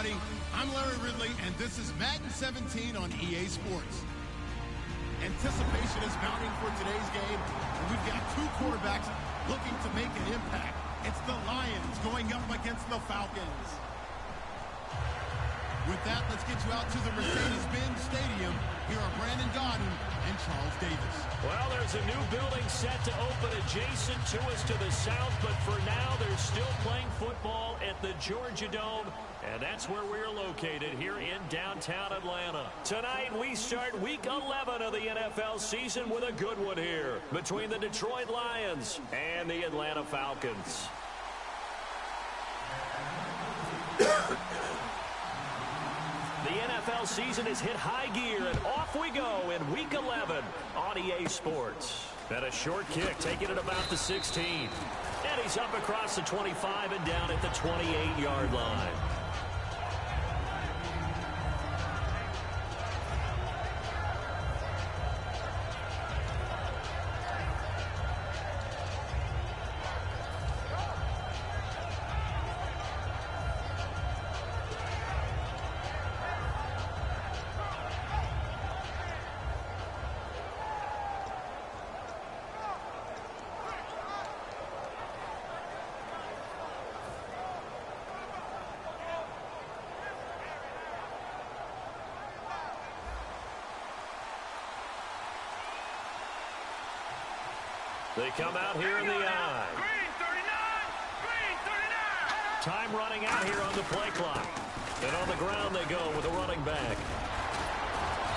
everybody. I'm Larry Ridley, and this is Madden 17 on EA Sports. Anticipation is mounting for today's game, and we've got two quarterbacks looking to make an impact. It's the Lions going up against the Falcons. With that, let's get you out to the Mercedes-Benz Stadium. Here are Brandon Gaudin and Charles Davis. Well, there's a new building set to open adjacent to us to the south, but for now, they're still playing football at the Georgia Dome, and that's where we're located here in downtown Atlanta. Tonight, we start Week 11 of the NFL season with a good one here between the Detroit Lions and the Atlanta Falcons. The NFL season has hit high gear, and off we go in Week 11 on EA Sports. And a short kick, taking it about the 16. And he's up across the 25 and down at the 28-yard line. They come out here in the eye. Green 39! Green 39! Time running out here on the play clock. And on the ground they go with a running back.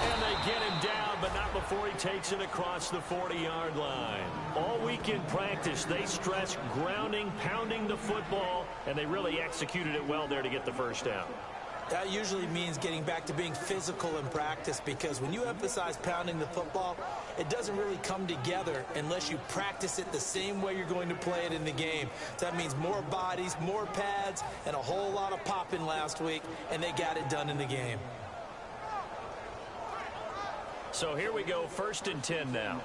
And they get him down, but not before he takes it across the 40-yard line. All week in practice, they stress grounding, pounding the football, and they really executed it well there to get the first down. That usually means getting back to being physical in practice, because when you emphasize pounding the football, it doesn't really come together unless you practice it the same way you're going to play it in the game. That means more bodies, more pads, and a whole lot of popping last week, and they got it done in the game. So here we go, 1st and 10 now.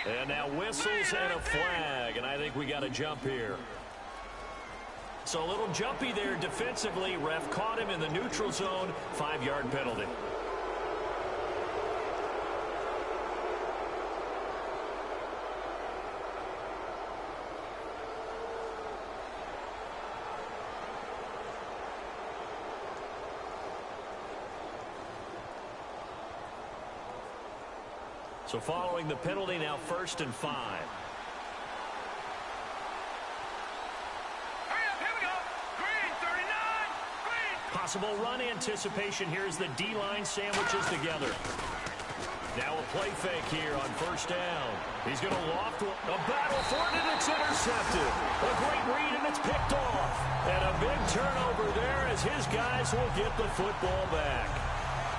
And now whistles and a flag, and I think we got a jump here. So a little jumpy there defensively. Ref caught him in the neutral zone. 5-yard penalty. So following the penalty, now 1st and 5. Possible run anticipation here as the D-line sandwiches together. Now a play fake here on 1st down. He's going to loft a battle for it, and it's intercepted. A great read, and it's picked off. And a big turnover there as his guys will get the football back.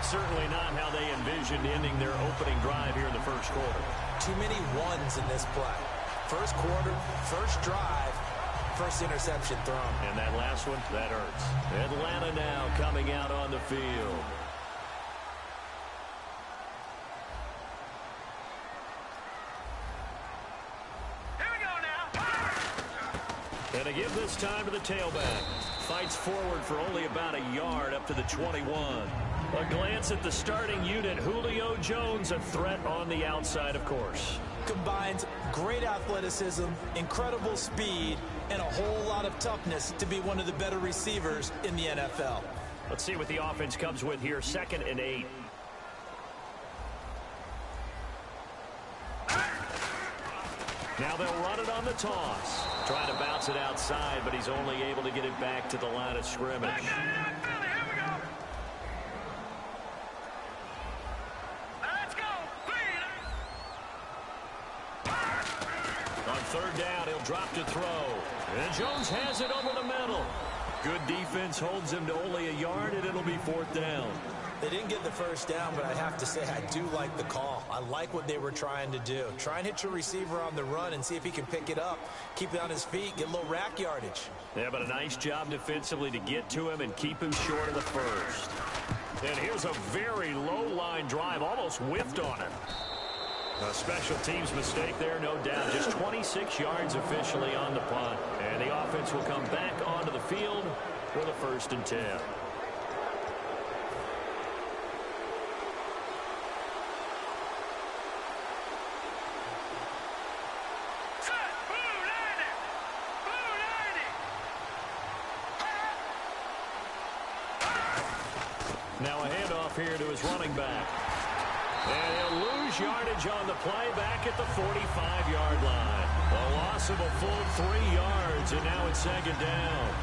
Certainly not how they envisioned ending their opening drive here in the first quarter. Too many ones in this play. First quarter, first drive, first interception thrown. And that last one, that hurts. Atlanta now coming out on the field. Here we go now. And a give this time to the tailback. Fights forward for only about a yard up to the 21. A glance at the starting unit. Julio Jones, a threat on the outside, of course. Combines great athleticism, incredible speed, and a whole lot of toughness to be one of the better receivers in the NFL. Let's see what the offense comes with here. 2nd and 8. Now they'll run it on the toss. Trying to bounce it outside, but he's only able to get it back to the line of scrimmage. On 3rd down, he'll drop to throw. And Jones has it over the middle. Good defense holds him to only a yard, and it'll be 4th down. They didn't get the first down, but I have to say I do like the call. I like what they were trying to do. Try and hit your receiver on the run and see if he can pick it up, keep it on his feet, get a little rack yardage. Yeah, but a nice job defensively to get to him and keep him short of the first. And here's a very low line drive, almost whiffed on it. A special teams mistake there, no doubt. Just 26 yards officially on the punt. And the offense will come back onto the field for the 1st and 10. Now a handoff here to his running back. And he'll lose yardage on the play back at the 45-yard line. A loss of a full 3 yards, and now it's 2nd down.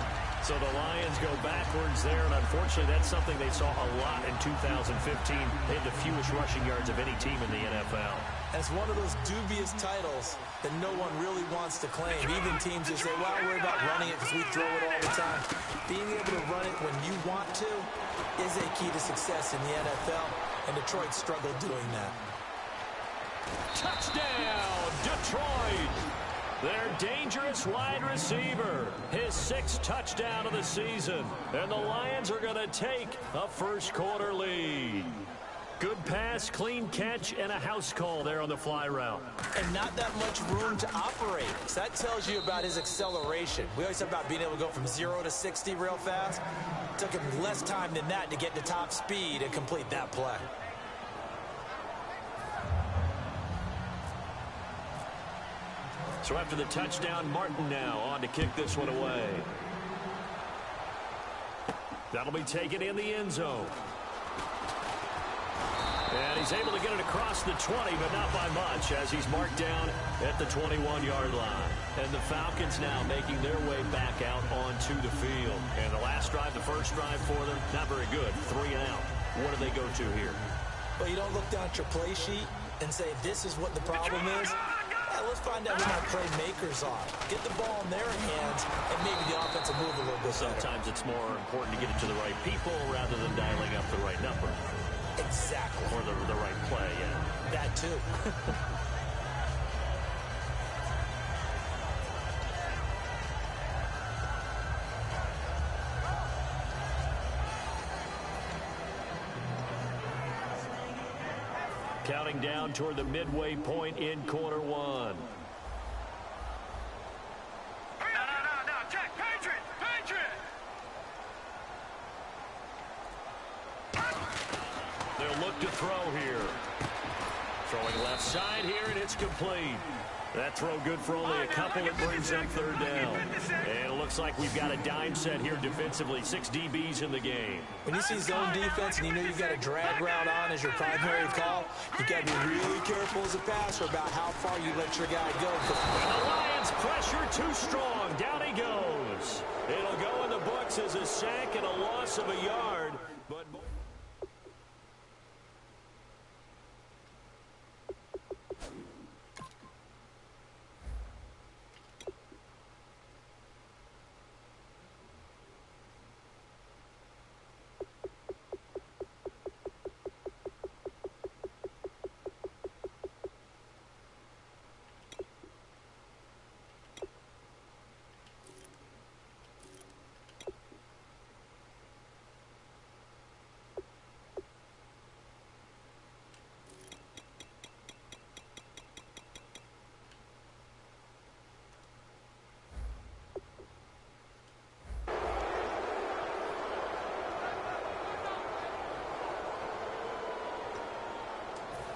So the Lions go backwards there, and unfortunately that's something they saw a lot in 2015. They had the fewest rushing yards of any team in the NFL. And it's one of those dubious titles that no one really wants to claim. Even teams who say, well, we're about running it because we throw it all the time. Being able to run it when you want to is a key to success in the NFL, and Detroit struggled doing that. Touchdown, Detroit! Their dangerous wide receiver, his 6th touchdown of the season. And the Lions are going to take a first-quarter lead. Good pass, clean catch, and a house call there on the fly route. And not that much room to operate. So that tells you about his acceleration. We always talk about being able to go from 0 to 60 real fast. It took him less time than that to get to top speed and complete that play. So after the touchdown, Martin now on to kick this one away. That'll be taken in the end zone. And he's able to get it across the 20, but not by much, as he's marked down at the 21-yard line. And the Falcons now making their way back out onto the field. And the last drive, the first drive for them, not very good. 3 and out. What do they go to here? Well, you don't look down at your play sheet and say, this is what the problem is. Let's find out who my playmakers are. Get the ball in their hands, and maybe the offense will move a little bit better. Sometimes it's more important to get it to the right people rather than dialing up the right number. Exactly. Or the right play, yeah. That too. Counting down toward the midway point in quarter 1. No, check, Patriot! They'll look to throw here. Throwing left side here, and it's complete. That throw good for only a couple. It brings up 3rd down. And it looks like we've got a dime set here defensively. 6 DBs in the game. When you see zone defense and you know you've got a drag route on as your primary call, you got to be really careful as a passer about how far you let your guy go. And the Lions pressure too strong. Down he goes. It'll go in the books as a sack and a loss of a yard. But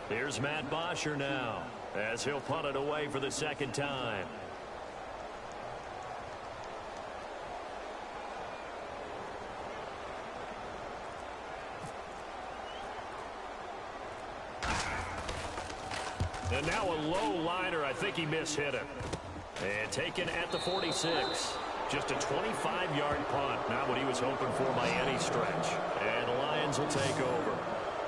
here's Matt Bosher now, as he'll punt it away for the 2nd time. And now a low liner. I think he mishit it. And taken at the 46. Just a 25-yard punt. Not what he was hoping for by any stretch. And the Lions will take over.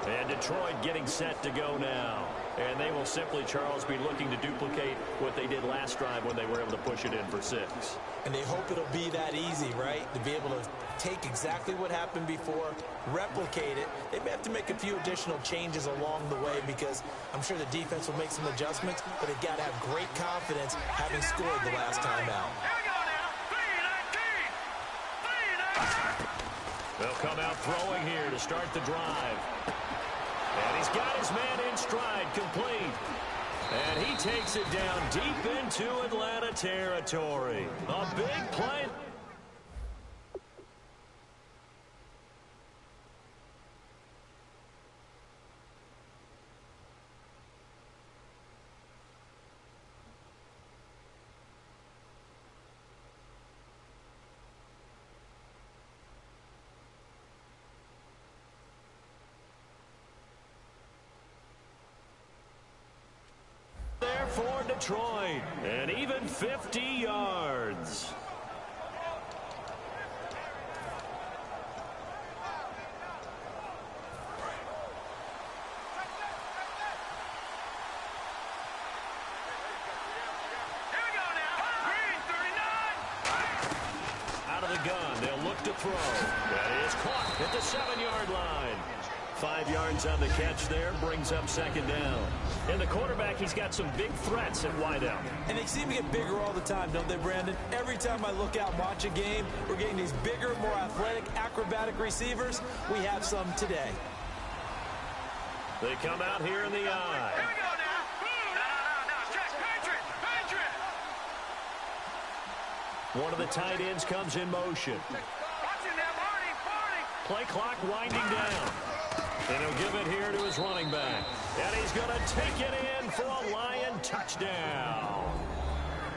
And Detroit getting set to go now. And they will simply, Charles, be looking to duplicate what they did last drive when they were able to push it in for 6. And they hope it'll be that easy, right? To be able to take exactly what happened before, replicate it. They may have to make a few additional changes along the way because I'm sure the defense will make some adjustments, but they've got to have great confidence having scored the last time out. Here we go now. 3-19. They'll come out throwing here to start the drive. And he's got his man in stride, complete. And he takes it down deep into Atlanta territory. A big play. There for Detroit, and even 50 yards. Out of the gun, they'll look to throw. That is caught at the 7-yard line. 5 yards on the catch there, brings up second down. And the quarterback, he's got some big threats at wideout. And they seem to get bigger all the time, don't they, Brandon? Every time I look out and watch a game, we're getting these bigger, more athletic, acrobatic receivers. We have some today. They come out here in the eye. Here we go now. No, check. Patriot. One of the tight ends comes in motion. Watch it now, Barney. Play clock winding down. And he'll give it here to his running back. And he's going to take it in for a Lion touchdown.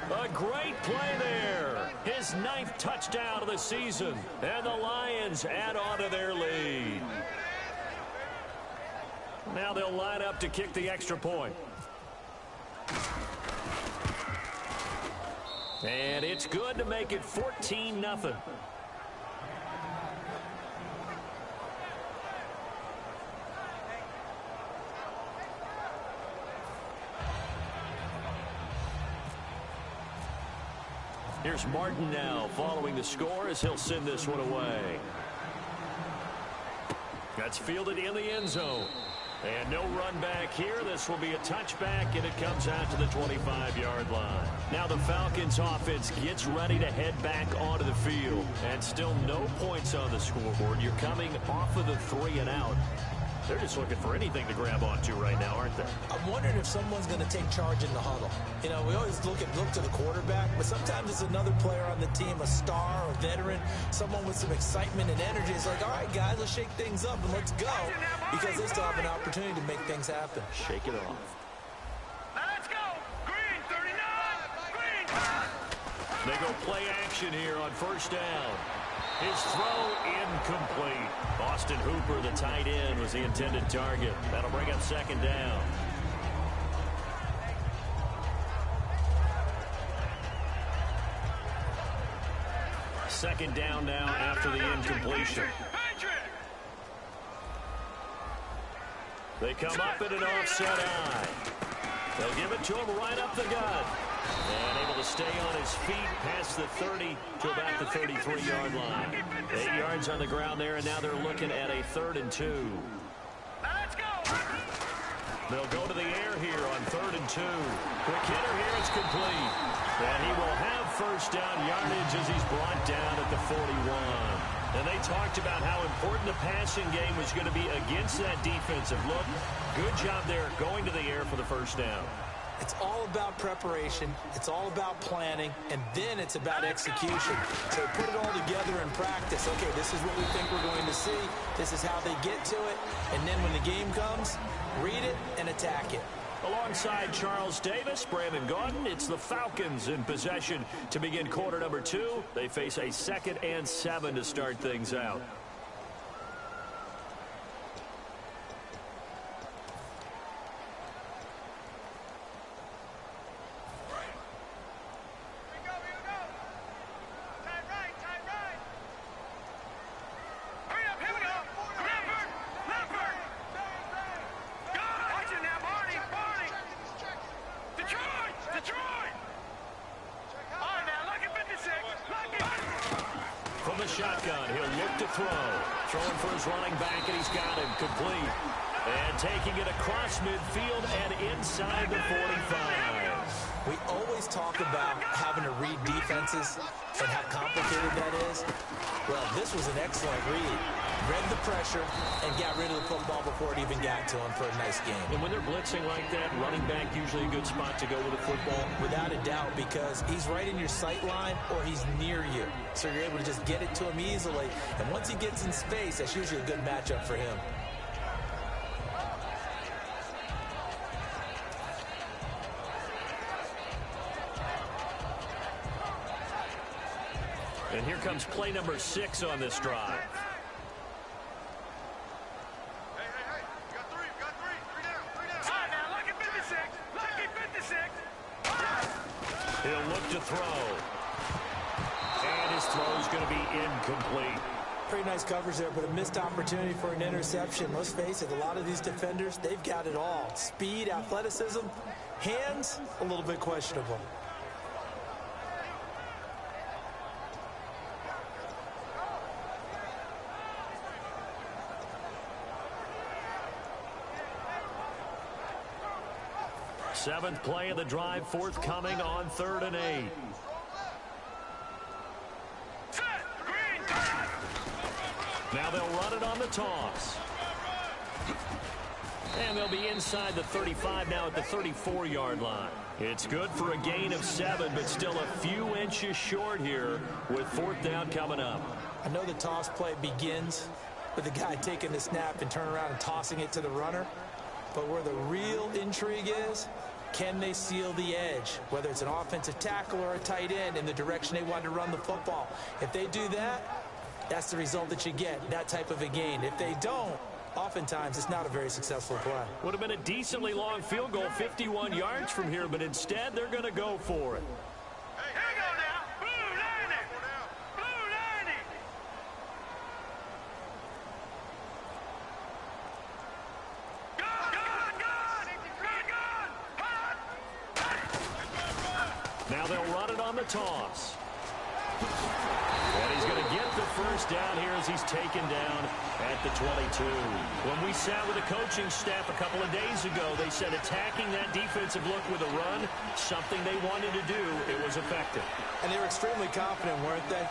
A great play there. His 9th touchdown of the season. And the Lions add on to their lead. Now they'll line up to kick the extra point. And it's good to make it 14-0. Here's Martin now following the score as he'll send this one away. That's fielded in the end zone. And no run back here. This will be a touchback, and it comes out to the 25-yard line. Now the Falcons offense gets ready to head back onto the field. And still no points on the scoreboard. You're coming off of the 3 and out. They're just looking for anything to grab onto right now, aren't they? I'm wondering if someone's going to take charge in the huddle. You know, we always look to the quarterback, but sometimes it's another player on the team, a star, a veteran, someone with some excitement and energy. It's like, all right, guys, let's shake things up and let's go, because they still have an opportunity to make things happen. Shake it off. Let's go. Green, 39. Green. They go play action here on first down. His throw incomplete. Austin Hooper, the tight end, was the intended target. That'll bring up second down. Second down now after the incompletion. They come up in an offset eye. They'll give it to him right up the gut. And able to stay on his feet past the 30 to about the 33-yard line. 8 yards on the ground there, and now they're looking at a 3rd and 2. Let's go. They'll go to the air here on 3rd and 2. Quick hitter here, it's complete. And he will have first down yardage as he's brought down at the 41. And they talked about how important the passing game was going to be against that defensive look. Good job there going to the air for the first down. It's all about preparation. It's all about planning. And then it's about execution. So put it all together in practice. Okay, this is what we think we're going to see. This is how they get to it. And then when the game comes, read it and attack it. Alongside Charles Davis, Brandon Gaudin, it's the Falcons in possession to begin quarter number 2. They face a 2nd and 7 to start things out. Shotgun, he'll look to throw. Throwing for his running back, and he's got him complete. And taking it across midfield and inside the 45. We always talk about having to read defenses and how complicated that is. Well, this was an excellent read. read the pressure, and got rid of the football before it even got to him for a nice game. And when they're blitzing like that, running back usually a good spot to go with the football? Without a doubt, because he's right in your sight line or he's near you. So you're able to just get it to him easily. And once he gets in space, that's usually a good matchup for him. And here comes play number 6 on this drive. Hey, you got three down. All right, now, lucky 56. He'll look to throw. And his throw is going to be incomplete. Pretty nice coverage there, but a missed opportunity for an interception. Let's face it, a lot of these defenders, they've got it all. Speed, athleticism, hands, a little bit questionable. Seventh play of the drive, forthcoming on 3rd and 8. Now they'll run it on the toss. And they'll be inside the 35 now at the 34-yard line. It's good for a gain of 7, but still a few inches short here with 4th down coming up. I know the toss play begins with the guy taking the snap and turning around and tossing it to the runner. But where the real intrigue is, can they seal the edge, whether it's an offensive tackle or a tight end, in the direction they want to run the football? If they do that, that's the result that you get, that type of a gain. If they don't, oftentimes it's not a very successful play. Would have been a decently long field goal, 51 yards from here, but instead they're going to go for it. Hey, here we go now. Blue 90. Now they'll run it on the toss. And he's going to get the first down here as he's taken down at the 22. When we sat with the coaching staff a couple of days ago, they said attacking that defensive look with a run, something they wanted to do, it was effective. And they were extremely confident, weren't they?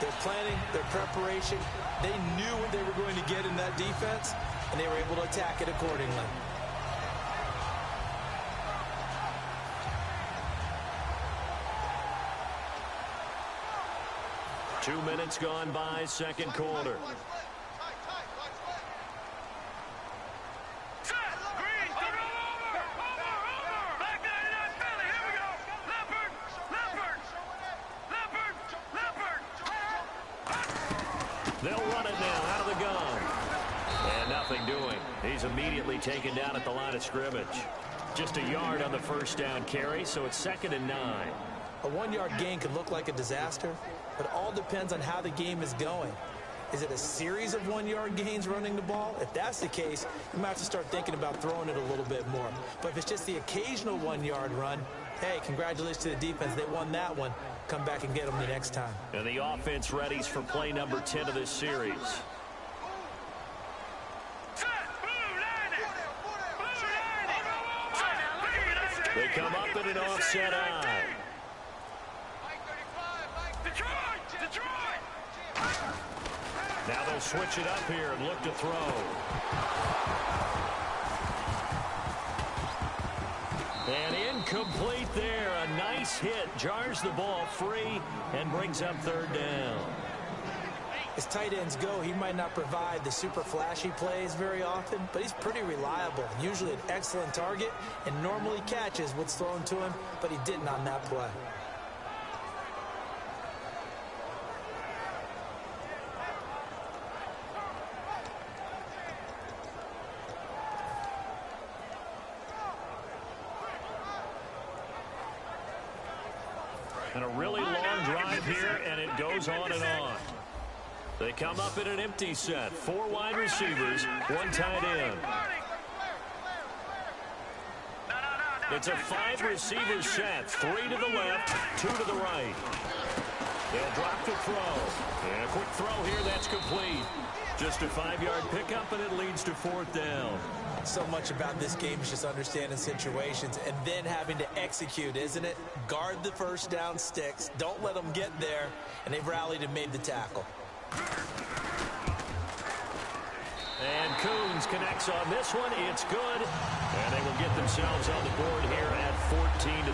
Their planning, their preparation, they knew what they were going to get in that defense, and they were able to attack it accordingly. 2 minutes gone by, second quarter. They'll run it now out of the gun. And nothing doing. He's immediately taken down at the line of scrimmage. Just a yard on the first down carry, so it's 2nd and 9. A 1-yard gain could look like a disaster, but it all depends on how the game is going. Is it a series of 1-yard gains running the ball? If that's the case, you might have to start thinking about throwing it a little bit more. But if it's just the occasional 1-yard run, hey, congratulations to the defense. They won that one. Come back and get them the next time. And the offense readies for play number 10 of this series. They come up in an offset eye. Now they'll switch it up here and look to throw. And incomplete there. A nice hit. Jars the ball free and brings up 3rd down. As tight ends go, he might not provide the super flashy plays very often, but he's pretty reliable. Usually an excellent target and normally catches what's thrown to him, but he didn't on that play. And a really long drive here, and it goes on and on. They come up in an empty set. 4 wide receivers, 1 tight end. It's a 5-receiver set. 3 to the left, 2 to the right. They'll drop the throw. And a quick throw here, that's complete. Just a 5-yard pickup, and it leads to 4th down. So much about this game is just understanding situations and then having to execute, isn't it? Guard the first down sticks. Don't let them get there. And they've rallied and made the tackle. And Coons connects on this one. It's good. And they will get themselves on the board here at 14-3.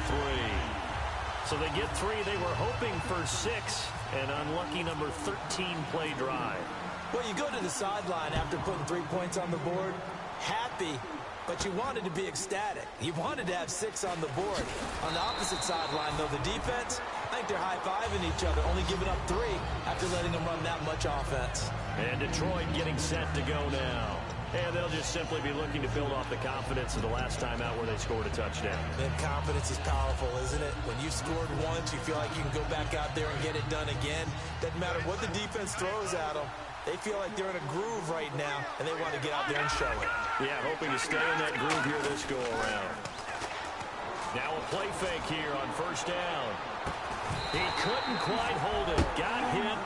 So they get 3. They were hoping for 6. An unlucky number 13 play drive. Well, you go to the sideline after putting 3 points on the board, happy, but you wanted to be ecstatic. You wanted to have 6 on the board. On the opposite sideline, though, the defense, I think they're high-fiving each other, only giving up 3 after letting them run that much offense. And Detroit getting set to go now. And they'll just simply be looking to build off the confidence of the last time out where they scored a touchdown. And confidence is powerful, isn't it? When you scored once, you feel like you can go back out there and get it done again. Doesn't matter what the defense throws at them. They feel like they're in a groove right now, and they want to get out there and show it. Yeah, hoping to stay in that groove here this go-around. Now a play fake here on first down. He couldn't quite hold it. Got hit.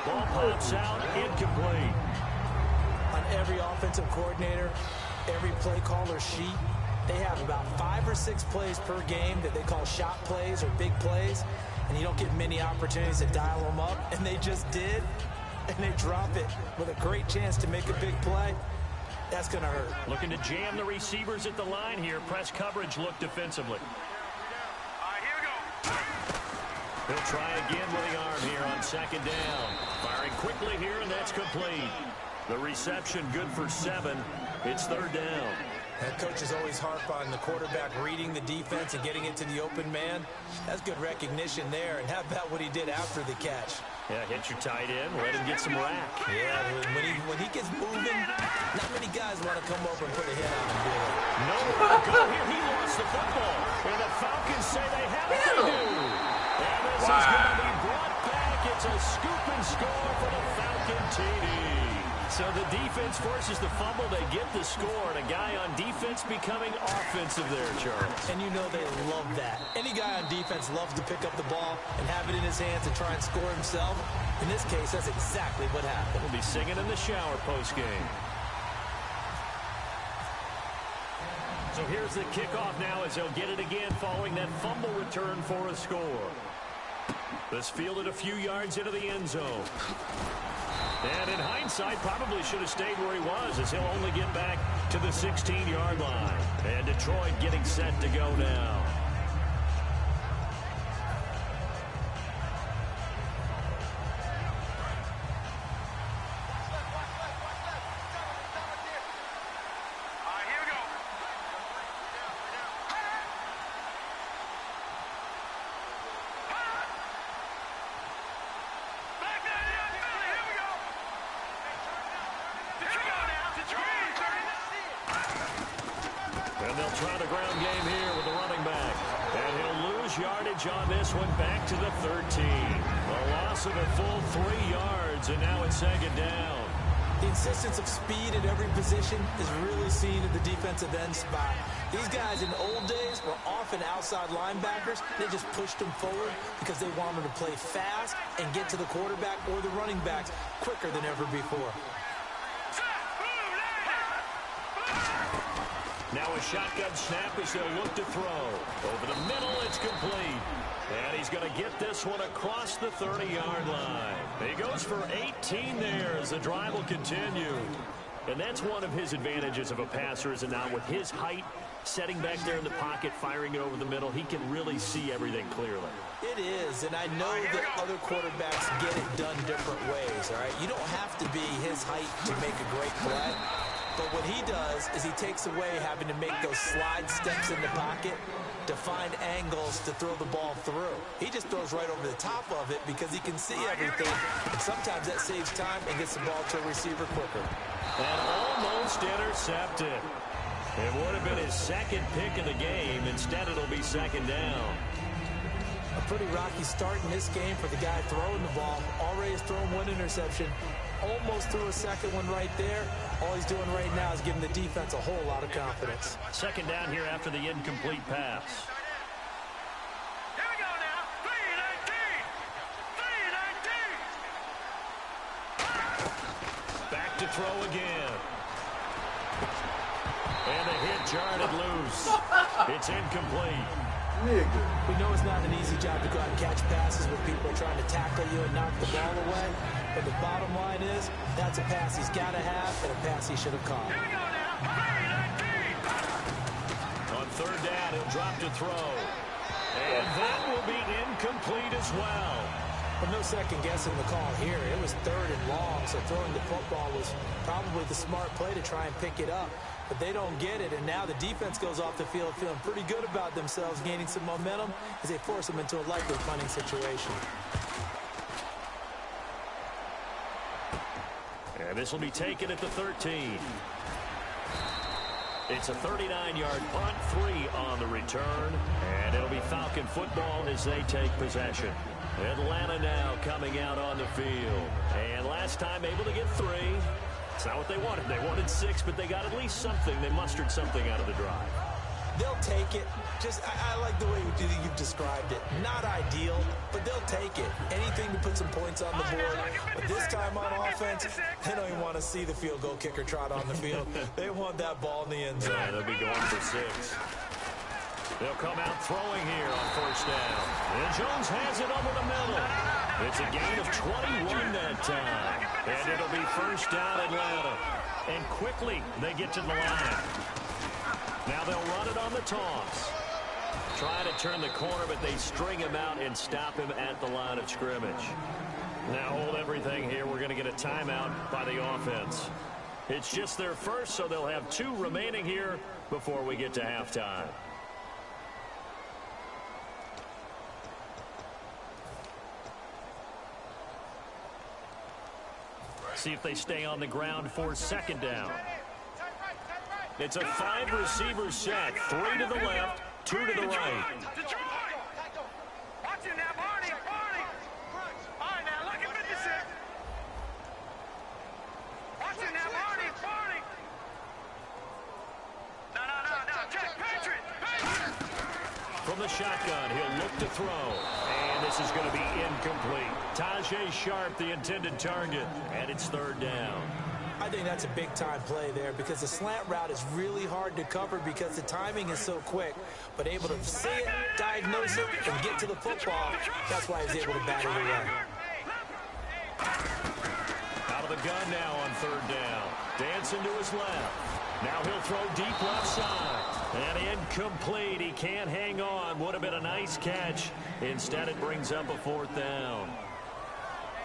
Ball pops out. Incomplete. On every offensive coordinator, every play caller sheet, they have about 5 or 6 plays per game that they call shot plays or big plays, and you don't get many opportunities to dial them up, and they just did, and they drop it with a great chance to make a big play. That's going to hurt. Looking to jam the receivers at the line here. Press coverage look defensively. Here we go. He'll try again with the arm here on second down. Firing quickly here, and that's complete. The reception good for 7. It's third down. And coaches always harp on the quarterback reading the defense and getting it to the open man. That's good recognition there. And how about what he did after the catch? Yeah, hit your tight end, let him get some rack. Yeah, when he gets moving, not many guys want to come over and put a hit on him, do they? Nowhere to go here. He lost the football. And the Falcons say they have it. They do. And this is going to be brought back. It's a scoop and score for the Falcon TD. So the defense forces the fumble. They get the score, and a guy on defense becoming offensive there, Charles. And you know they love that. Any guy on defense loves to pick up the ball and have it in his hands and try and score himself. In this case, that's exactly what happened. We'll be singing in the shower post-game. So here's the kickoff now as they'll get it again following that fumble return for a score. This fielded a few yards into the end zone. And in hindsight, probably should have stayed where he was, as he'll only get back to the 16-yard line. And Detroit getting set to go now. Here we go. Back there, here we go. And they'll try the ground game here with the running back. And he'll lose yardage on this one back to the 13. A loss of a full 3 yards, and now it's second down. The insistence of speed at every position is really seen at the defensive end spot. These guys in the old days were often outside linebackers. They just pushed them forward because they wanted to play fast and get to the quarterback or the running backs quicker than ever before. Now a shotgun snap as they'll look to throw. Over the middle, it's complete. And he's going to get this one across the 30-yard line. He goes for 18 there as the drive will continue. And that's one of his advantages of a passer, is now with his height, setting back there in the pocket, firing it over the middle, he can really see everything clearly. It is, and I know that other quarterbacks get it done different ways, all right? You don't have to be his height to make a great play. But what he does is he takes away having to make those slide steps in the pocket to find angles to throw the ball through. He just throws right over the top of it because he can see everything. And sometimes that saves time and gets the ball to a receiver quicker. And almost intercepted. It would have been his second pick of the game. Instead, it'll be second down. A pretty rocky start in this game for the guy throwing the ball. Already has thrown 1 interception. Almost threw a second one right there. All he's doing right now is giving the defense a whole lot of confidence. Second down here after the incomplete pass. Here we go now. 3-19. Back to throw again. And the hit jarred it loose. It's incomplete. Nigga. We know it's not an easy job to go out and catch passes when people are trying to tackle you and knock the ball away. But the bottom line is, that's a pass he's got to have and a pass he should have caught. Here we go now. On third down, he'll drop to throw. And that will be incomplete as well. But no second guessing the call here. It was third and long, so throwing the football was probably the smart play to try and pick it up. But they don't get it, and now the defense goes off the field feeling pretty good about themselves, gaining some momentum as they force them into a likely punting situation. And this will be taken at the 13. It's a 39-yard punt, 3 on the return, and it'll be Falcon football as they take possession. Atlanta now coming out on the field. And last time able to get 3. It's not what they wanted. They wanted 6, but they got at least something. They mustered something out of the drive. They'll take it. I like the way you've described it. Not ideal, but they'll take it. Anything to put some points on the board. But this time on offense, they don't even want to see the field goal kicker trot on the field. They want that ball in the end zone. Yeah, they'll be going for 6. They'll come out throwing here on first down. And Jones has it over the middle. It's a gain of 21 that time. And it'll be first down Atlanta. And quickly they get to the line. Now they'll run it on the toss. Trying to turn the corner, but they string him out and stop him at the line of scrimmage. Now hold everything here. We're going to get a timeout by the offense. It's just their first, so they'll have 2 remaining here before we get to halftime. See if they stay on the ground for second down. It's a 5-receiver set. 3 to the left, 2 to the right. Detroit! Watch it now, Barney. All right, now, look at 56. Watch it now, Barney. No. Check, Patriot. From the shotgun, he'll look to throw. And this is going to be incomplete. Tajay Sharp, the intended target. And it's third down. I think that's a big-time play there because the slant route is really hard to cover because the timing is so quick. But able to see it, diagnose it, and get to the football, that's why he's able to bat it away. Out of the gun now on third down. Dancing to his left. Now he'll throw deep left side. And incomplete. He can't hang on. Would have been a nice catch. Instead, it brings up a fourth down.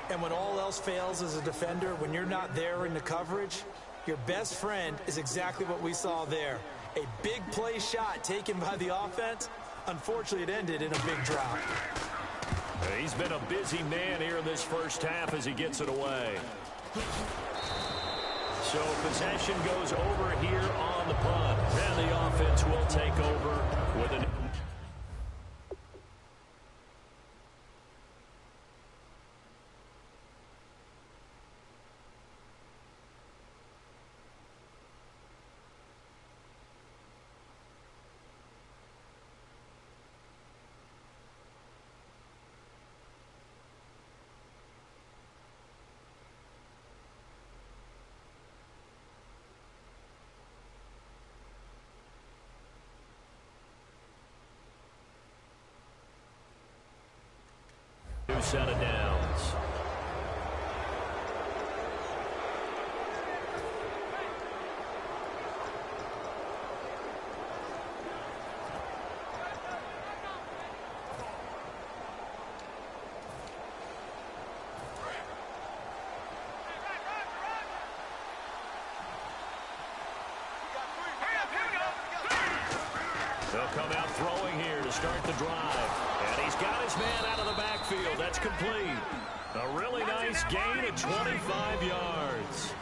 And when all else fails as a defender, when you're not there in the coverage, your best friend is exactly what we saw there. A big play shot taken by the offense. Unfortunately, it ended in a big drop. He's been a busy man here in this first half as he gets it away. So possession goes over here on the punt. And the offense will take over with an... set of downs. They'll come out throwing here to start the drive. And he's got his man out of the backfield. That's complete. A really nice gain of 25 yards.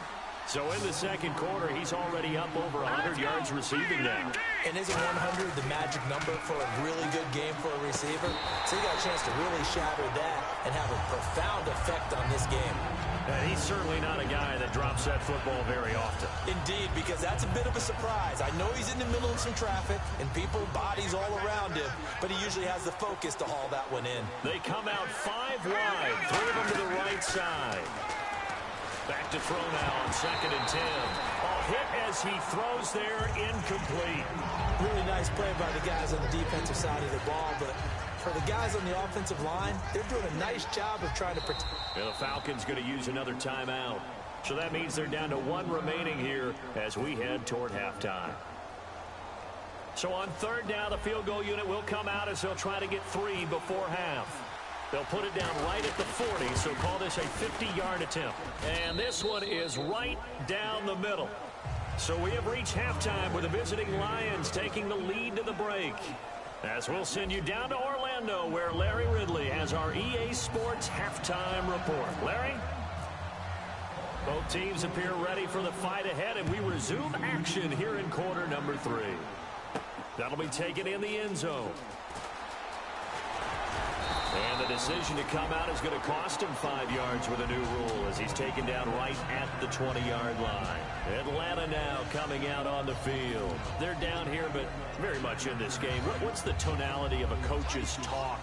So in the second quarter, he's already up over 100 yards receiving now. And isn't 100 the magic number for a really good game for a receiver? So he got a chance to really shatter that and have a profound effect on this game. He's certainly not a guy that drops that football very often. Indeed, because that's a bit of a surprise. I know he's in the middle of some traffic and people, bodies all around him, but he usually has the focus to haul that one in. They come out 5 wide, 3 of them to the right side. Back to throw now on 2nd and 10. Off hit as he throws there, incomplete. Really nice play by the guys on the defensive side of the ball, but for the guys on the offensive line, they're doing a nice job of trying to protect. Yeah, the Falcons going to use another timeout. So that means they're down to one remaining here as we head toward halftime. So on third down, the field goal unit will come out as they'll try to get 3 before half. They'll put it down right at the 40, so call this a 50-yard attempt. And this one is right down the middle. So we have reached halftime with the visiting Lions taking the lead to the break. As we'll send you down to Orlando, where Larry Ridley has our EA Sports halftime report. Larry? Both teams appear ready for the fight ahead, and we resume action here in quarter number 3. That'll be taken in the end zone. And the decision to come out is going to cost him 5 yards with a new rule as he's taken down right at the 20-yard line. Atlanta now coming out on the field. They're down here, but very much in this game. What's the tonality of a coach's talk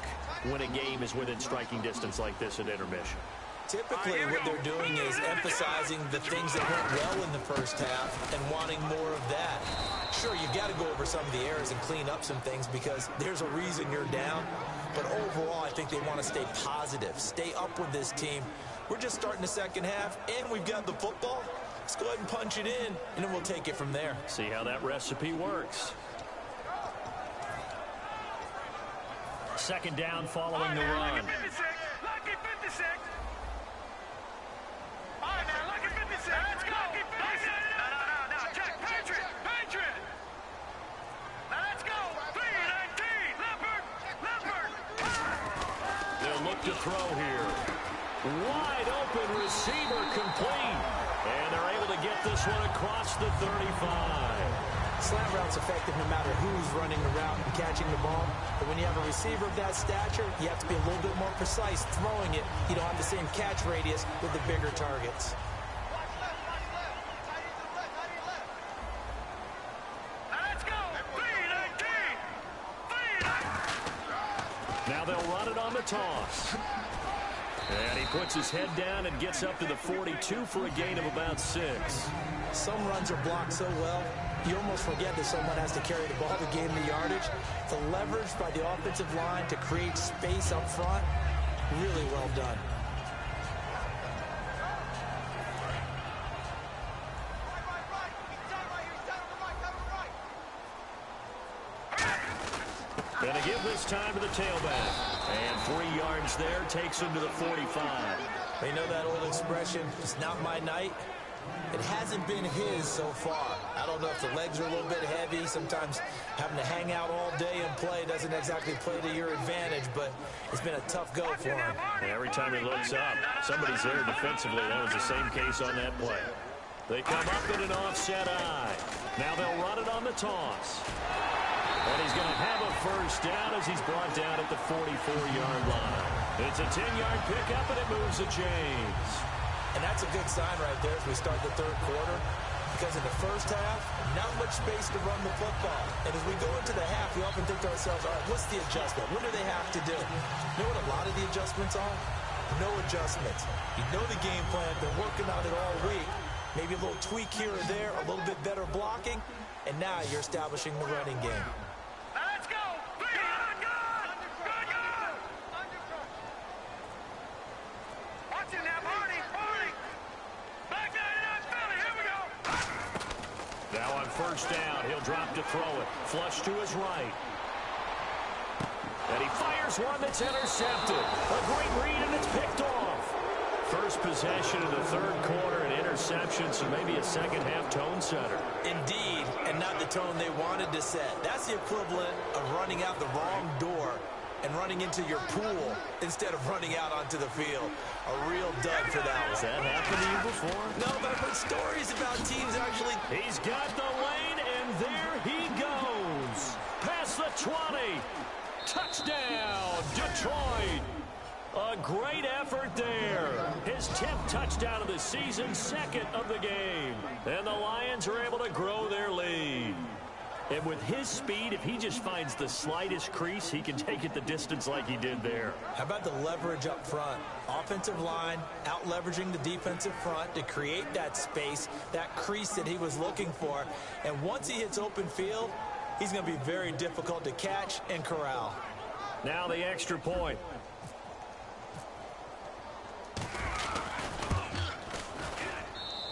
when a game is within striking distance like this at intermission? Typically, what they're doing is emphasizing the things that went well in the first half and wanting more of that. Sure, you've got to go over some of the errors and clean up some things because there's a reason you're down. But overall, I think they want to stay positive, stay up with this team. We're just starting the second half, and we've got the football. Let's go ahead and punch it in, and then we'll take it from there. See how that recipe works. Second down following the run. Lucky 56. Lucky 56. All right, now, lucky 56. Let's go. Lucky 56. No. Check. Patriot. Now, let's go. 3-19. Leopard. They'll look to throw here. Wide open receiver complete. And they're able to get this one across the 35. Slant route's effective no matter who's running the route and catching the ball. But when you have a receiver of that stature, you have to be a little bit more precise throwing it. You don't have the same catch radius with the bigger targets. Let's go. 3-19. Now they'll run it on the toss. And he puts his head down and gets up to the 42 for a gain of about 6. Some runs are blocked so well, you almost forget that someone has to carry the ball to gain the yardage. The leverage by the offensive line to create space up front, really well done. Going to give this time to the tailback. And 3 yards there takes him to the 45. You know that old expression, it's not my night? It hasn't been his so far. I don't know if the legs are a little bit heavy. Sometimes having to hang out all day and play doesn't exactly play to your advantage, but it's been a tough go for him. And every time he looks up, somebody's there defensively. That was the same case on that play. They come up in an offset eye. Now they'll run it on the toss. And he's going to have a first down as he's brought down at the 44-yard line. It's a 10-yard pickup, and it moves the chains. And that's a good sign right there as we start the third quarter. Because in the first half, not much space to run the football. And as we go into the half, we often think to ourselves, all right, what's the adjustment? What do they have to do? You know what a lot of the adjustments are? No adjustments. You know the game plan. Been working on it all week. Maybe a little tweak here or there, a little bit better blocking. And now you're establishing the running game. Let's go. Good. Watch it now, Barney. Back down in that belly. Here we go. Now on first down, he'll drop to throw it. Flush to his right. And he fires one that's intercepted. A great read, and it's picked off. First possession of the third quarter, an interception, so maybe a second-half tone setter. Indeed, and not the tone they wanted to set. That's the equivalent of running out the wrong door and running into your pool instead of running out onto the field. A real dud for that one. Has that happened to you before? No, but I've heard stories about teams actually. He's got the lane, and there he goes. Past the 20. Touchdown, Detroit. A great effort there. His 10th touchdown of the season, second of the game. And the Lions are able to grow their lead. And with his speed, if he just finds the slightest crease, he can take it the distance like he did there. How about the leverage up front? Offensive line out-leveraging the defensive front to create that space, that crease that he was looking for. And once he hits open field, he's going to be very difficult to catch and corral. Now the extra point.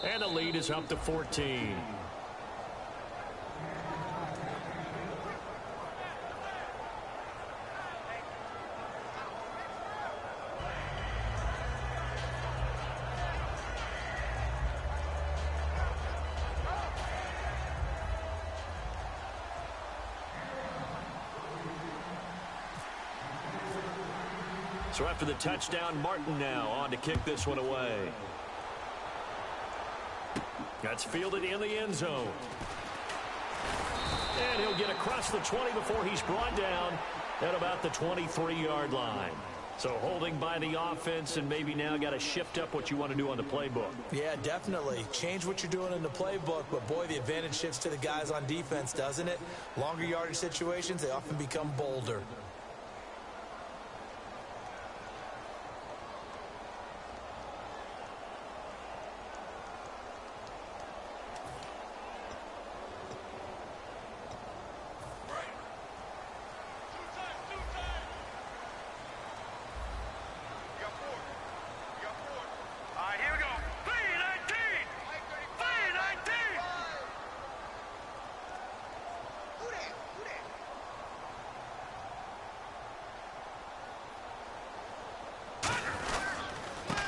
And the lead is up to 14. So after the touchdown, Martin now on to kick this one away. That's fielded in the end zone. And he'll get across the 20 before he's brought down at about the 23-yard line. So holding by the offense, and maybe now got to shift up what you want to do on the playbook. Yeah, definitely. Change what you're doing in the playbook, but boy, the advantage shifts to the guys on defense, doesn't it? Longer yardage situations, they often become bolder.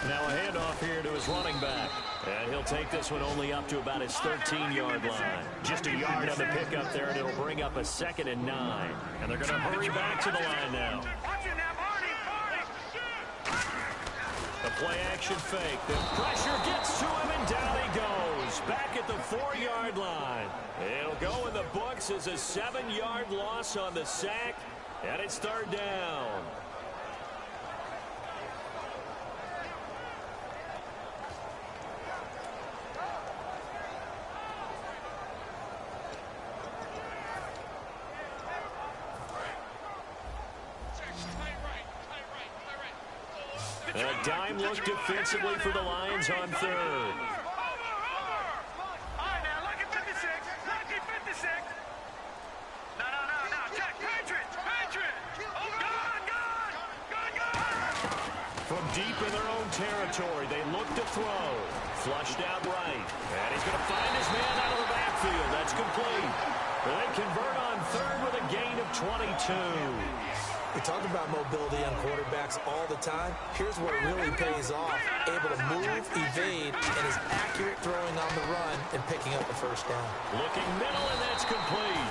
Now a handoff here to his running back. And he'll take this one only up to about his 13-yard line. Just a yard on the pickup there, and it'll bring up a 2nd and 9. And they're going to hurry back to the line now. The play-action fake. The pressure gets to him, and down he goes. Back at the 4-yard line. It'll go in the books as a 7-yard loss on the sack, and it's 3rd down. A dime look defensively for the Lions on 3rd. All right, now, lucky 56. Lucky 56. No. Check. Patriot. Gone. From deep in their own territory, they look to throw. Flushed out right. And he's going to find his man out of the backfield. That's complete. They convert on 3rd with a gain of 22. We talk about mobility on quarterbacks all the time. Here's where it really pays off. Able to move, evade, and is accurate throwing on the run and picking up the 1st down. Looking middle, and that's complete.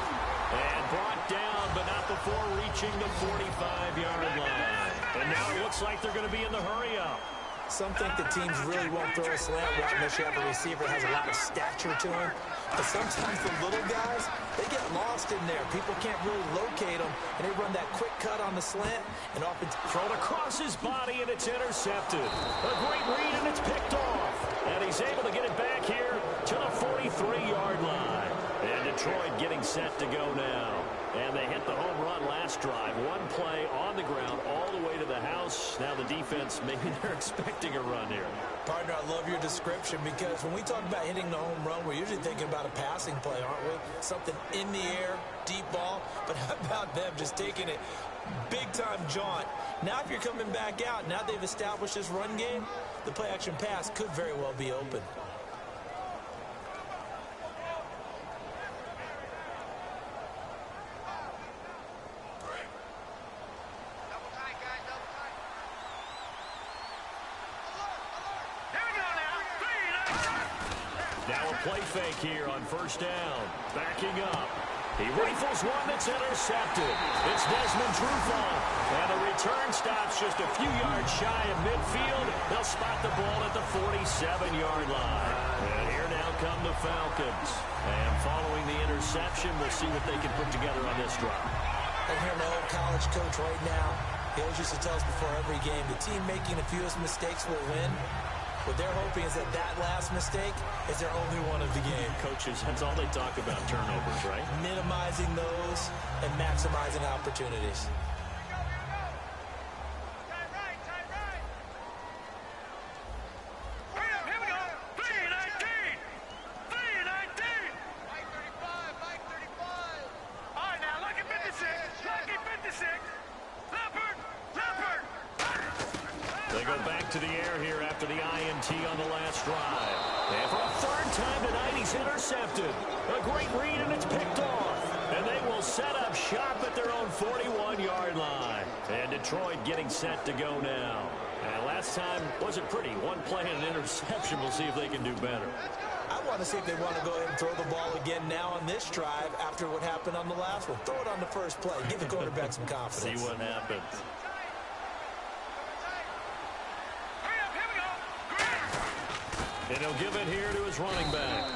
And brought down, but not before reaching the 45-yard line. And now it looks like they're going to be in the hurry-up. Some think the teams really won't throw a slant route unless you have a receiver that has a lot of stature to him. But sometimes the little guys, they get lost in there. People can't really locate them, and they run that quick cut on the slant and often thrown across his body, and it's intercepted. A great read, and it's picked off. And he's able to get it back here to the 43-yard line. And Detroit getting set to go now. And they hit the home run last drive. One play on the ground all the way to the house. Now the defense, maybe they're expecting a run here. Partner, I love your description because when we talk about hitting the home run, we're usually thinking about a passing play, aren't we? Something in the air, deep ball. But how about them just taking it big-time jaunt? Now if you're coming back out, now they've established this run game, the play-action pass could very well be open. Now a play fake here on 1st down. Backing up. He rifles one that's intercepted. It's Desmond Trufant. And the return stops just a few yards shy of midfield. They'll spot the ball at the 47-yard line. And here now come the Falcons. And following the interception, we'll see what they can put together on this drive. I'm hearing my old college coach right now. He always used to tell us before every game, the team making the fewest mistakes will win. What they're hoping is that last mistake is their only one of the game. Coaches, that's all they talk about, turnovers, right? minimizing those and maximizing opportunities. They go back to the air here after the INT on the last drive. And for a third time tonight, he's intercepted. A great read, and it's picked off. And they will set up shop at their own 41-yard line. And Detroit getting set to go now. And last time wasn't pretty. One play and an interception. We'll see if they can do better. I want to see if they want to go ahead and throw the ball again now on this drive after what happened on the last one. Throw it on the first play. Give the quarterback some confidence. See what happens. And he'll give it here to his running back.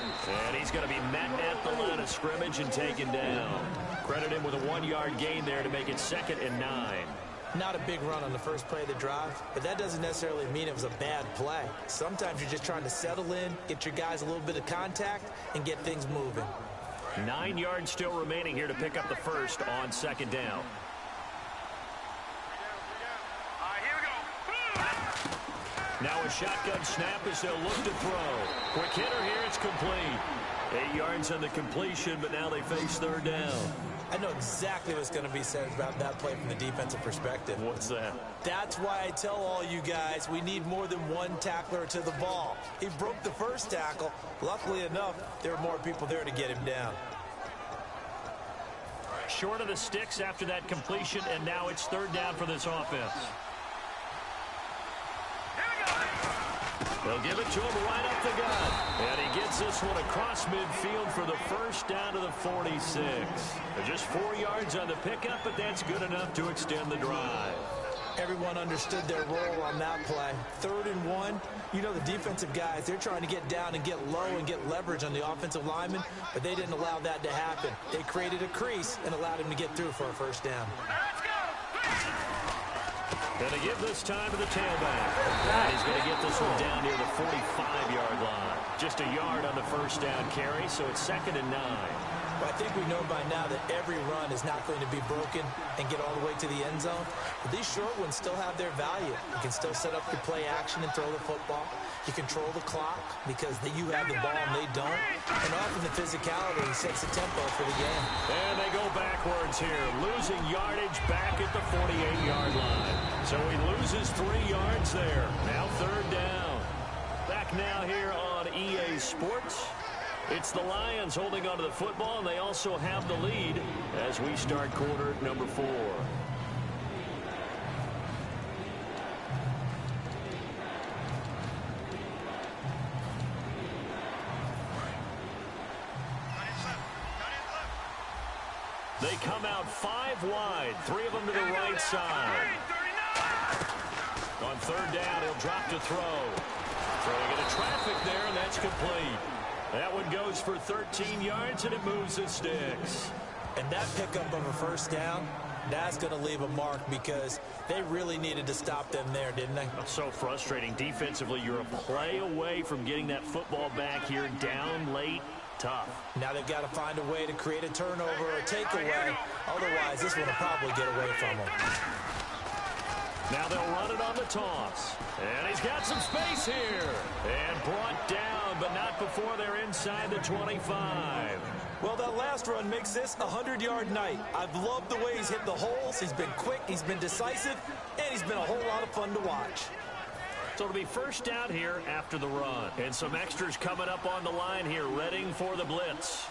And he's going to be met at the line of scrimmage and taken down. Credit him with a 1-yard gain there to make it 2nd and 9. Not a big run on the first play of the drive, but that doesn't necessarily mean it was a bad play. Sometimes you're just trying to settle in, get your guys a little bit of contact, and get things moving. 9 yards still remaining here to pick up the first on 2nd down. Now a shotgun snap as they'll look to throw. Quick hitter here, it's complete. 8 yards on the completion, but now they face 3rd down. I know exactly what's going to be said about that play from the defensive perspective. What's that? That's why I tell all you guys we need more than one tackler to the ball. He broke the first tackle. Luckily enough, there were more people there to get him down. Short of the sticks after that completion, and now it's 3rd down for this offense. They'll give it to him right up the gut. And he gets this one across midfield for the first down to the 46. Just 4 yards on the pickup, but that's good enough to extend the drive. Everyone understood their role on that play. 3rd and 1. You know the defensive guys, they're trying to get down and get low and get leverage on the offensive lineman, but they didn't allow that to happen. They created a crease and allowed him to get through for a first down. Going to give this time to the tailback. And he's going to get this one down near the 45-yard line. Just a yard on the first down carry, so it's 2nd and 9. Well, I think we know by now that every run is not going to be broken and get all the way to the end zone. But these short ones still have their value. You can still set up your play action and throw the football. You control the clock because you have the ball and they don't. And often the physicality sets the tempo for the game. And they go backwards here, losing yardage back at the 48-yard line. So he loses 3 yards there. Now 3rd down. Back now here on EA Sports. It's the Lions holding onto the football, and they also have the lead as we start quarter number 4. They come out 5 wide, 3 of them to the right side. On 3rd down, he'll drop to throw. Throwing into traffic there, and that's complete. That one goes for 13 yards, and it moves the sticks. And that pickup of a first down, that's going to leave a mark because they really needed to stop them there, didn't they? So frustrating. Defensively, you're a play away from getting that football back here down late. Tough. Now they've got to find a way to create a turnover or a takeaway. Otherwise, this one will probably get away from them. Now they'll run it on the toss. And he's got some space here. And brought down, but not before they're inside the 25. Well, that last run makes this a 100-yard night. I've loved the way he's hit the holes. He's been quick, he's been decisive, and he's been a whole lot of fun to watch. So it'll be first down here after the run. And some extras coming up on the line here, readying for the blitz.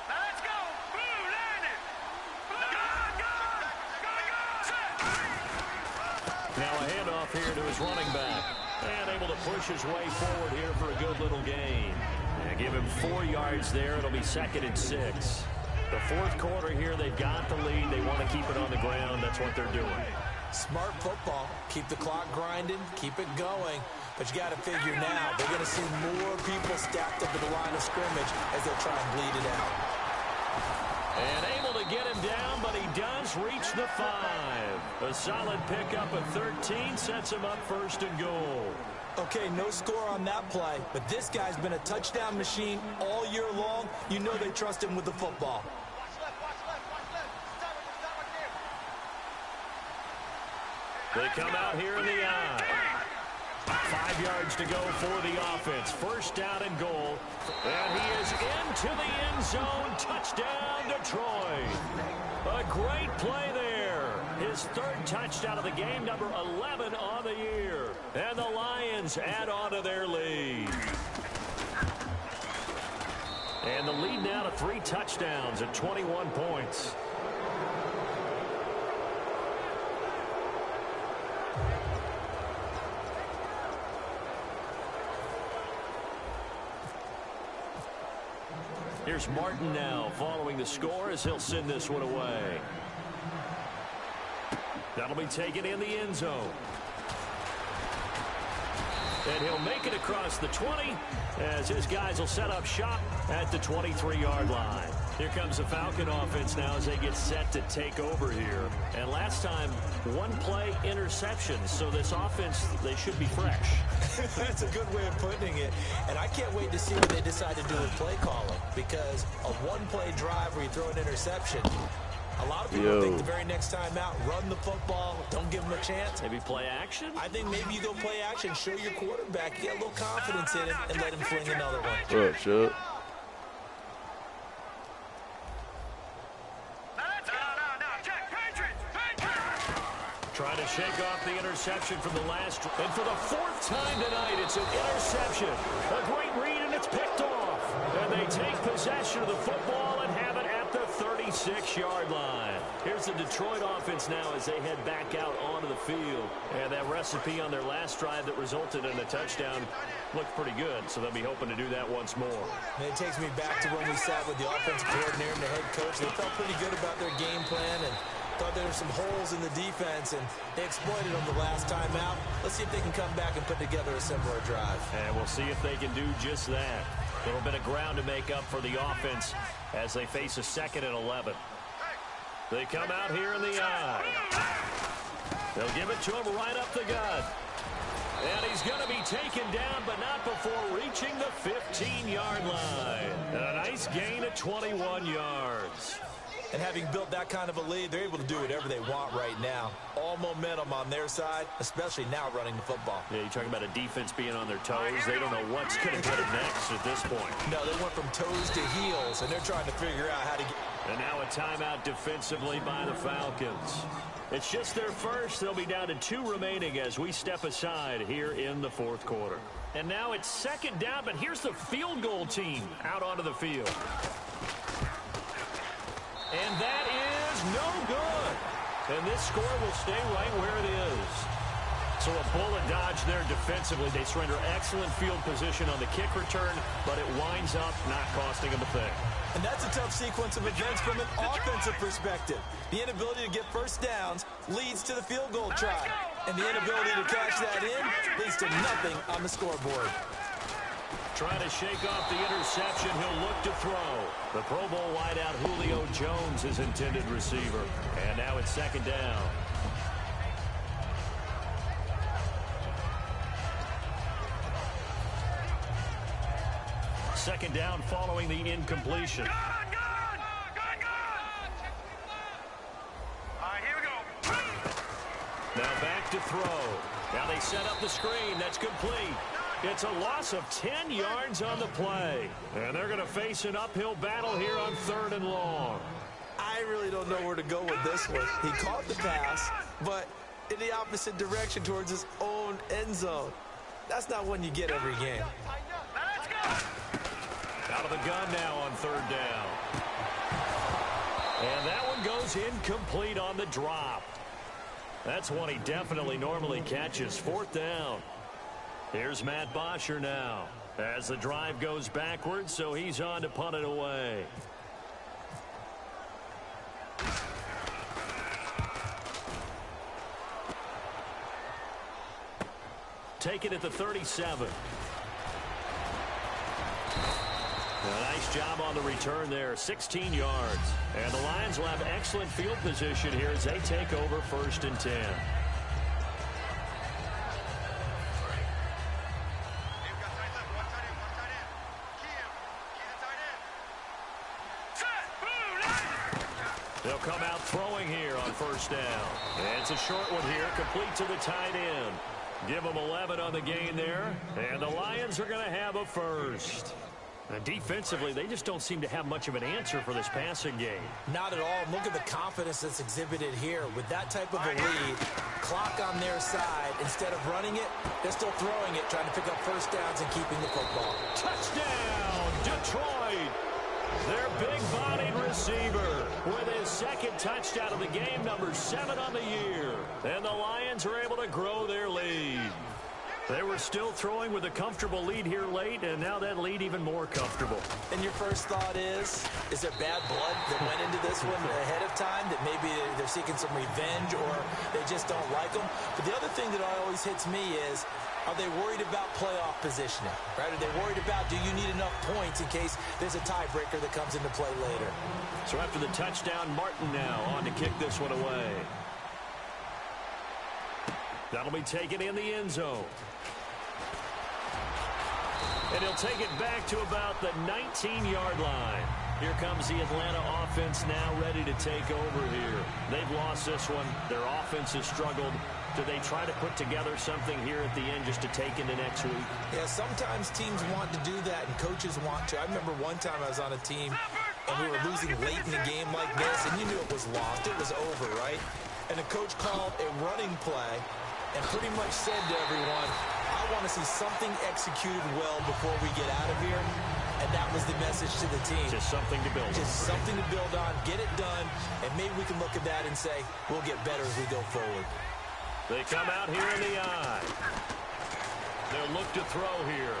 Let's go! Blue, land it! Now a handoff here to his running back. And able to push his way forward here for a good little gain. And give him 4 yards there. It'll be 2nd and 6. The 4th quarter here, they've got the lead. They want to keep it on the ground. That's what they're doing. Smart football. Keep the clock grinding. Keep it going. But you got to figure now, they're going to see more people stacked up at the line of scrimmage as they try and bleed it out. And able to get him down, but he does reach the 5. A solid pickup of 13 sets him up 1st and goal. Okay, no score on that play, but this guy's been a touchdown machine all year long. You know they trust him with the football. They come out here in the eye. 5 yards to go for the offense. First down and goal. And he is into the end zone. Touchdown, Detroit. A great play there. His third touchdown of the game, number 11 on the year. And the Lions add on to their lead. And the lead now to 3 touchdowns at 21 points. Here's Martin now following the score as he'll send this one away. That'll be taken in the end zone. And he'll make it across the 20 as his guys will set up shop at the 23-yard line. Here comes the Falcon offense now as they get set to take over here. And last time, 1-play interception. So this offense, they should be fresh. That's a good way of putting it. And I can't wait to see what they decide to do with play calling. Because a 1-play drive where you throw an interception, a lot of people think the very next time out, run the football, don't give them a chance. Maybe play action? I think maybe you go play action, show your quarterback, get a little confidence in him, and let him fling another one. Oh, shit. Trying to shake off the interception from the last. And for the 4th time tonight, it's an interception. A great read, and it's picked off. And they take possession of the football and have it at the 36-yard line. Here's the Detroit offense now as they head back out onto the field. And that recipe on their last drive that resulted in a touchdown looked pretty good, so they'll be hoping to do that once more. And it takes me back to when we sat with the offensive coordinator and the head coach. They felt pretty good about their game plan and thought there were some holes in the defense, and they exploited them the last time out. Let's see if they can come back and put together a similar drive. And we'll see if they can do just that. A little bit of ground to make up for the offense as they face a 2nd and 11. They come out here in the eye. They'll give it to him right up the gut. And he's going to be taken down, but not before reaching the 15-yard line. And a nice gain of 21 yards. And having built that kind of a lead, they're able to do whatever they want right now. All momentum on their side, especially now running the football. Yeah, you're talking about a defense being on their toes. They don't know what's going to hit them next at this point. No, they went from toes to heels, and they're trying to figure out how to get... And now a timeout defensively by the Falcons. It's just their first. They'll be down to 2 remaining as we step aside here in the 4th quarter. And now it's 2nd down, but here's the field goal team out onto the field. And that is no good. And this score will stay right where it is. So a bullet dodge there defensively. They surrender excellent field position on the kick return, but it winds up not costing them a thing. And that's a tough sequence of events from an offensive perspective. The inability to get first downs leads to the field goal try. And the inability to cash that in leads to nothing on the scoreboard. Trying to shake off the interception. He'll look to throw. The Pro Bowl wideout Julio Jones, his intended receiver. And now it's 2nd down. Second down following the incompletion. All right, here we go. Now back to throw. Now they set up the screen. That's complete. It's a loss of 10 yards on the play. And they're going to face an uphill battle here on 3rd and long. I really don't know where to go with this one. He caught the pass, but in the opposite direction towards his own end zone. That's not one you get every game. Let's go. Out of the gun now on 3rd down. And that one goes incomplete on the drop. That's one he definitely normally catches. 4th down. Here's Matt Bosher now as the drive goes backwards, so he's on to punt it away. Take it at the 37. A nice job on the return there, 16 yards. And the Lions will have excellent field position here as they take over 1st and 10. They'll come out throwing here on first down. And it's a short one here, complete to the tight end. Give them 11 on the gain there, and the Lions are going to have a first. Defensively, they just don't seem to have much of an answer for this passing game. Not at all. Look at the confidence that's exhibited here. With that type of a lead, clock on their side, instead of running it, they're still throwing it, trying to pick up first downs and keeping the football. Touchdown, Detroit! Their big-bodied receiver with his second touchdown of the game, number 7 on the year. And the Lions are able to grow their lead. They were still throwing with a comfortable lead here late, and now that lead even more comfortable. And your first thought is there bad blood that went into this one ahead of time, that maybe they're seeking some revenge or they just don't like them? But the other thing that always hits me is, are they worried about playoff positioning? Right? Are they worried about, do you need enough points in case there's a tiebreaker that comes into play later? So after the touchdown, Martin now on to kick this one away. That'll be taken in the end zone. And he'll take it back to about the 19-yard line. Here comes the Atlanta offense now ready to take over here. They've lost this one. Their offense has struggled. Do they try to put together something here at the end just to take into next week? Yeah, sometimes teams want to do that and coaches want to. I remember one time I was on a team and we were losing late in a game like this, and you knew it was lost. It was over, right? And the coach called a running play and pretty much said to everyone, I want to see something executed well before we get out of here. And that was the message to the team. Just something to build on. Just something to build on, get it done, and maybe we can look at that and say, we'll get better as we go forward. They come out here in the eye. They'll look to throw here.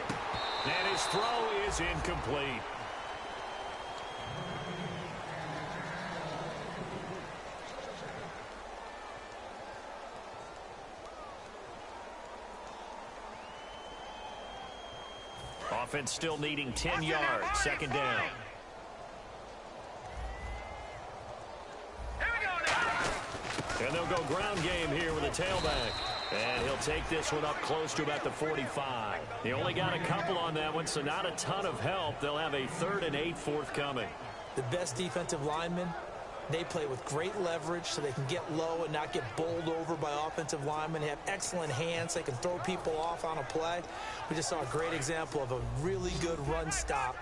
And his throw is incomplete. Offense still needing 10 yards. Second down. Here we go now. And they'll go ground game here with a tailback. And he'll take this one up close to about the 45. He only got a couple on that one, so not a ton of help. They'll have a 3rd and 8 forthcoming. The best defensive linemen, they play with great leverage so they can get low and not get bowled over by offensive linemen. They have excellent hands. They can throw people off on a play. We just saw a great example of a really good run stop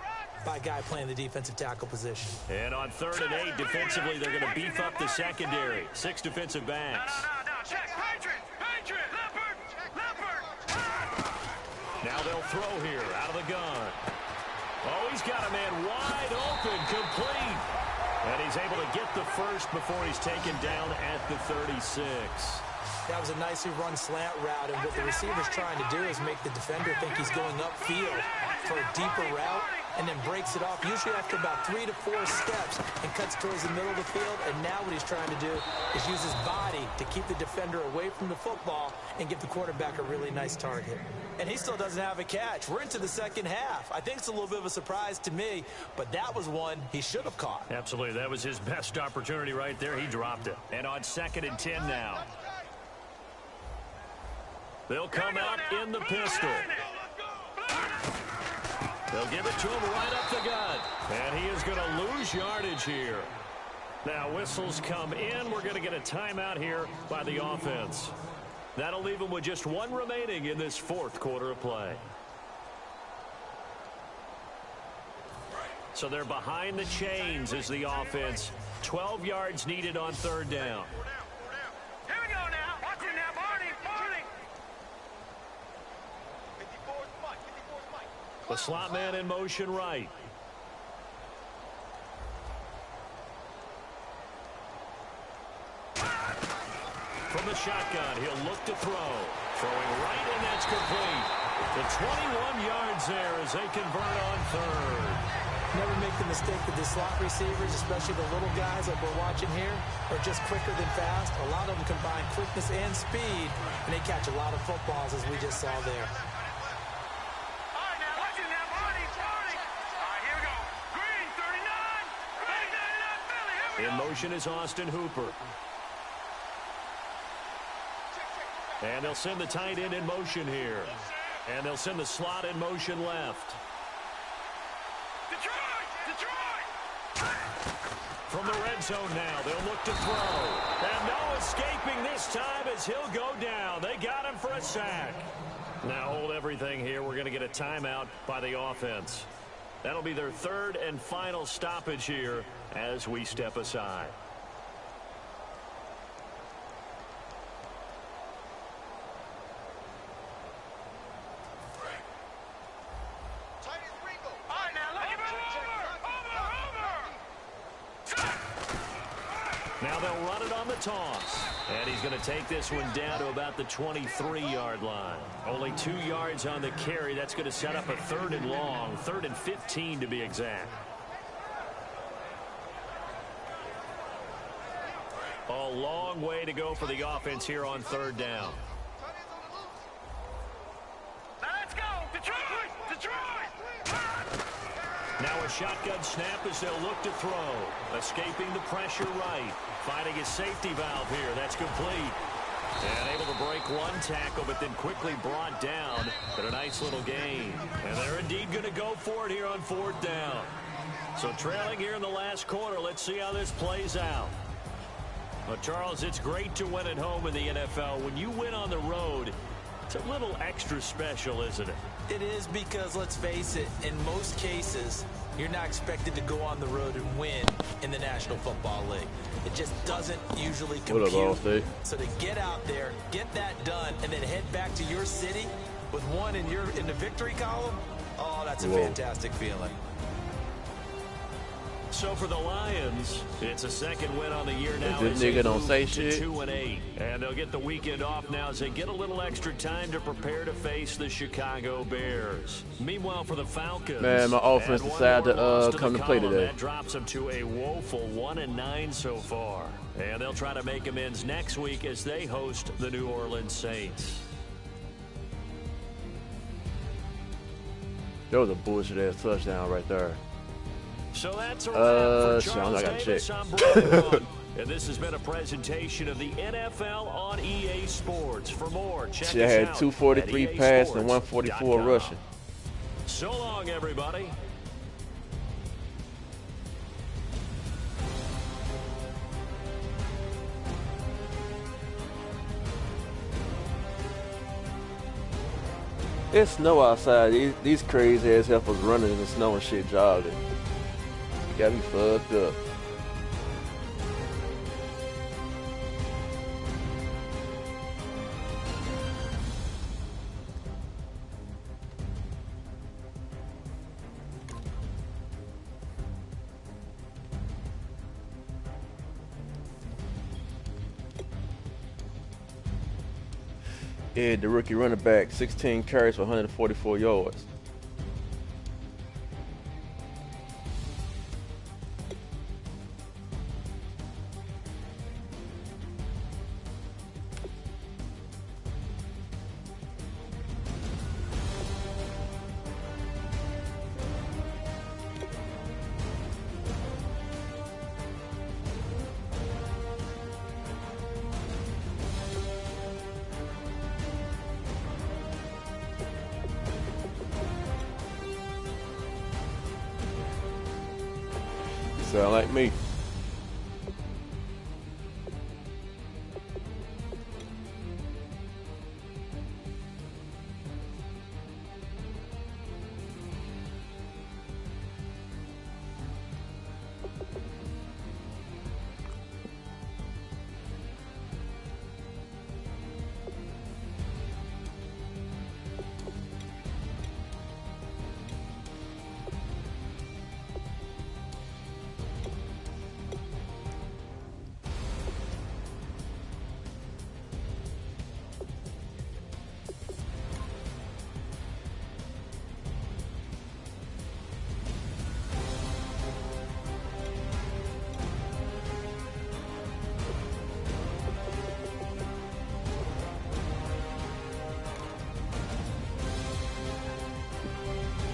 by a guy playing the defensive tackle position. And on 3rd and 8, defensively, they're going to beef up the secondary. 6 defensive backs. No, check. Patriot, Leopard. Now they'll throw here out of the gun. Oh, he's got a man wide open, complete. And he's able to get the first before he's taken down at the 36. That was a nicely run slant route, and what the receiver's trying to do is make the defender think he's going upfield for a deeper route and then breaks it off, usually after about 3 to 4 steps, and cuts towards the middle of the field. And now what he's trying to do is use his body to keep the defender away from the football and give the quarterback a really nice target. And he still doesn't have a catch. We're into the second half. I think it's a little bit of a surprise to me, but that was one he should have caught. Absolutely. That was his best opportunity right there. He dropped it. And on 2nd and 10 now. They'll come out in the pistol. They'll give it to him right up the gut. And he is going to lose yardage here. Now whistles come in. We're going to get a timeout here by the offense. That'll leave them with just 1 remaining in this 4th quarter of play. So they're behind the chains as the offense. 12 yards needed on 3rd down. Here we go now. Watch it now, Barney. The slot man in motion right. From the shotgun, he'll look to throw. Throwing right, and that's complete. The 21 yards there as they convert on 3rd. Never make the mistake that the slot receivers, especially the little guys like we're watching here, are just quicker than fast. A lot of them combine quickness and speed, and they catch a lot of footballs, as we just saw there. In motion is Austin Hooper. And they'll send the tight end in motion here. And they'll send the slot in motion left. From the red end zone now. They'll look to throw. And no escaping this time as he'll go down. They got him for a sack. Now hold everything here. We're going to get a timeout by the offense. That'll be their third and final stoppage here as we step aside. Now they'll run it on the toss. And he's going to take this one down to about the 23-yard line. Only 2 yards on the carry. That's going to set up a 3rd and long, 3rd and 15 to be exact. A long way to go for the offense here on 3rd down. Let's go! Detroit! Detroit! Now a shotgun snap as they'll look to throw. Escaping the pressure right. Finding his safety valve here. That's complete. And able to break one tackle, but then quickly brought down. But a nice little gain. And they're indeed going to go for it here on 4th down. So trailing here in the last quarter. Let's see how this plays out. Well, Charles, it's great to win at home in the NFL. When you win on the road, it's a little extra special, isn't it? It is, because let's face it, in most cases, you're not expected to go on the road and win in the National Football League. It just doesn't usually compute. So to get out there, get that done, and then head back to your city with one in the victory column, oh, that's a fantastic feeling. So for the Lions, it's a 2nd win on the year now. This nigga don't say shit. 2-8, and they'll get the weekend off now as they get a little extra time to prepare to face the Chicago Bears. Meanwhile, for the Falcons, man, my offense decided to come to play today. That drops them to a woeful 1-9 so far, and they'll try to make amends next week as they host the New Orleans Saints. That was a bullshit ass touchdown right there. So that's a wrap for Charles Davis. I'm Brian Young. And this has been a presentation of the NFL on EA Sports. For more, check us out. She had 243 passing and 144 rushing. So long, everybody. It's snow outside. These crazy ass heifers running in the snow and shit jogging. Got me fucked up. Yeah, the rookie running back, 16 carries for 144 yards. Sound like me.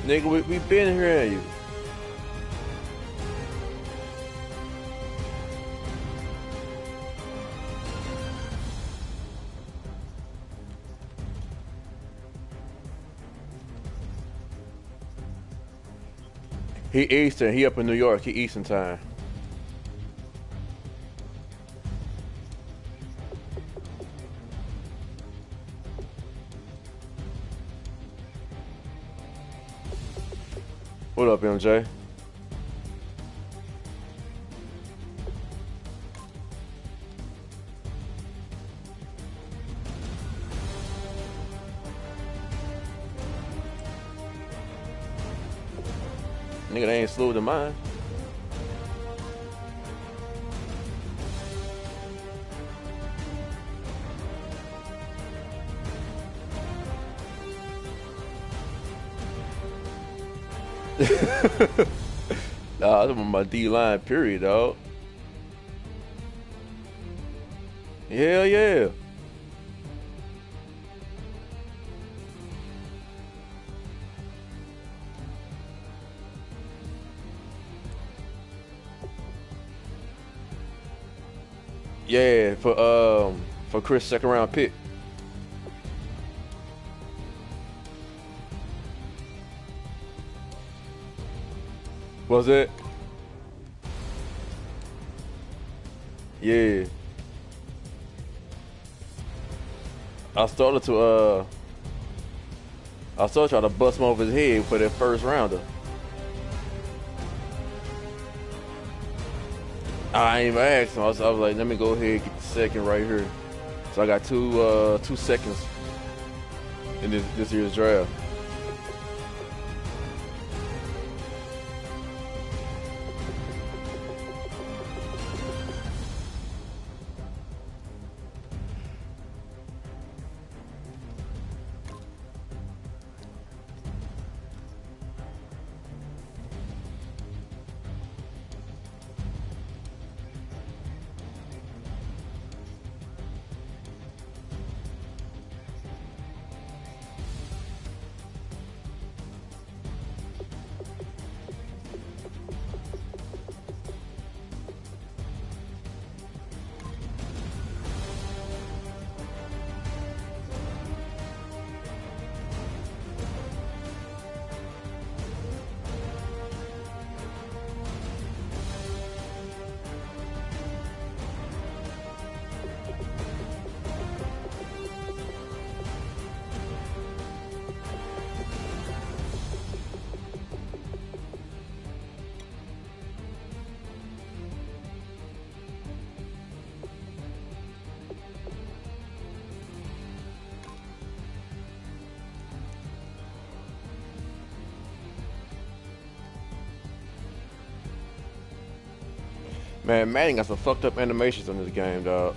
Nigga, we been hearing you. He Eastern. He up in New York. He Eastern time. What up, MJ? Nigga, they ain't slower than mine. Nah, I'm on my D-line, period, dog. Hell yeah. Yeah, for Chris' second round pick. Was it? Yeah. I started trying to bust him over his head for that first rounder. I ain't even asked him. I was like, let me go ahead and get the second right here. So I got 2 seconds in this year's draft. Man, Madden got some fucked up animations on this game, dog.